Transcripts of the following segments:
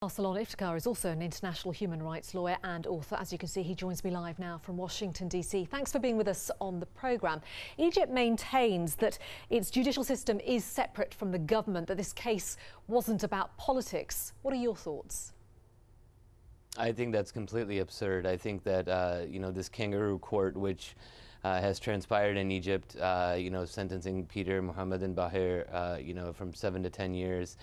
Arsalan Iftikhar is also an international human rights lawyer and author. As you can see, he joins me live now from Washington, D.C. Thanks for being with us on the programme. Egypt maintains that its judicial system is separate from the government, that this case wasn't about politics. What are your thoughts? I think that's completely absurd. I think that, this kangaroo court, which has transpired in Egypt, sentencing Peter, Mohammed and Bahir, from 7 to 10 years,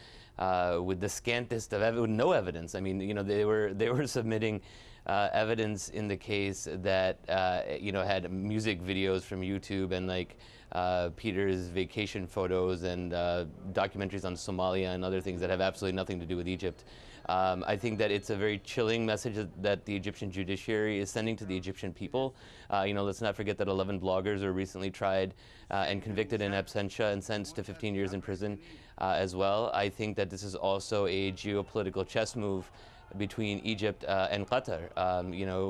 with the scantest of with no evidence. I mean, they were submitting evidence in the case that, had music videos from YouTube and Peter's vacation photos and documentaries on Somalia and other things that have absolutely nothing to do with Egypt. I think that it's a very chilling message that the Egyptian judiciary is sending to the Egyptian people. Let's not forget that 11 bloggers were recently tried and convicted in absentia and sentenced to 15 years in prison as well. I think that this is also a geopolitical chess move between Egypt and Qatar,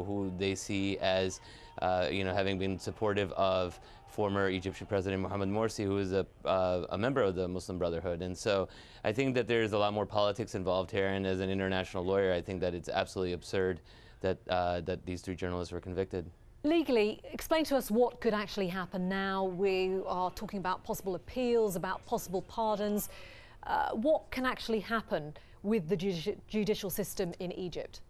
who they see as, having been supportive of former Egyptian President Mohammed Morsi, who is a member of the Muslim Brotherhood. And so I think that there's a lot more politics involved here, and as an international lawyer, I think that it's absolutely absurd that, that these 3 journalists were convicted. Legally, explain to us what could actually happen now. We are talking about possible appeals, about possible pardons. What can actually happen with the judicial system in Egypt?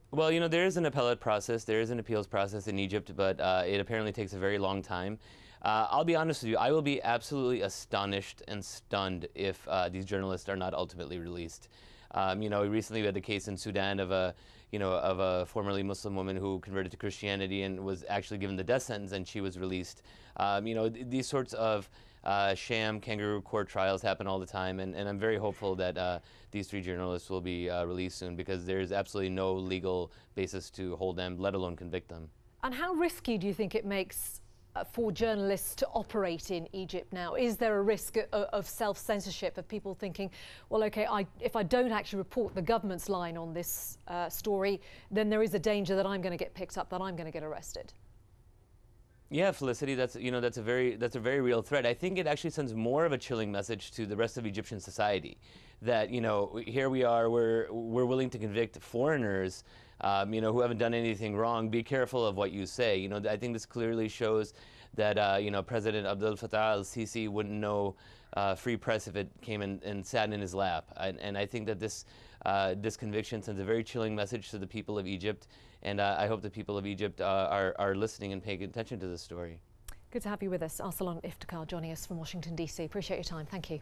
Well, there is an appellate process, there is an appeals process in Egypt, but it apparently takes a very long time. I'll be honest with you, I will be absolutely astonished and stunned if these journalists are not ultimately released. Recently we had the case in Sudan of a formerly Muslim woman who converted to Christianity and was actually given the death sentence, and she was released. These sorts of sham kangaroo court trials happen all the time, and I'm very hopeful that these 3 journalists will be released soon, because there's absolutely no legal basis to hold them, let alone convict them. And how risky do you think it makes for journalists to operate in Egypt now? Is there a risk of self-censorship, of people thinking, well, OK, if I don't actually report the government's line on this story, then there is a danger that I'm going to get picked up, that I'm going to get arrested? Yeah, Felicity, that's a very real threat. I think it actually sends more of a chilling message to the rest of Egyptian society that, here we are, we're willing to convict foreigners, who haven't done anything wrong. Be careful of what you say. I think this clearly shows that, President Abdel Fattah al-Sisi wouldn't know free press if it came and sat in his lap. And I think that this conviction sends a very chilling message to the people of Egypt. And I hope the people of Egypt are listening and paying attention to this story. Good to have you with us. Arsalan Iftikhar joining us from Washington, D.C. Appreciate your time. Thank you.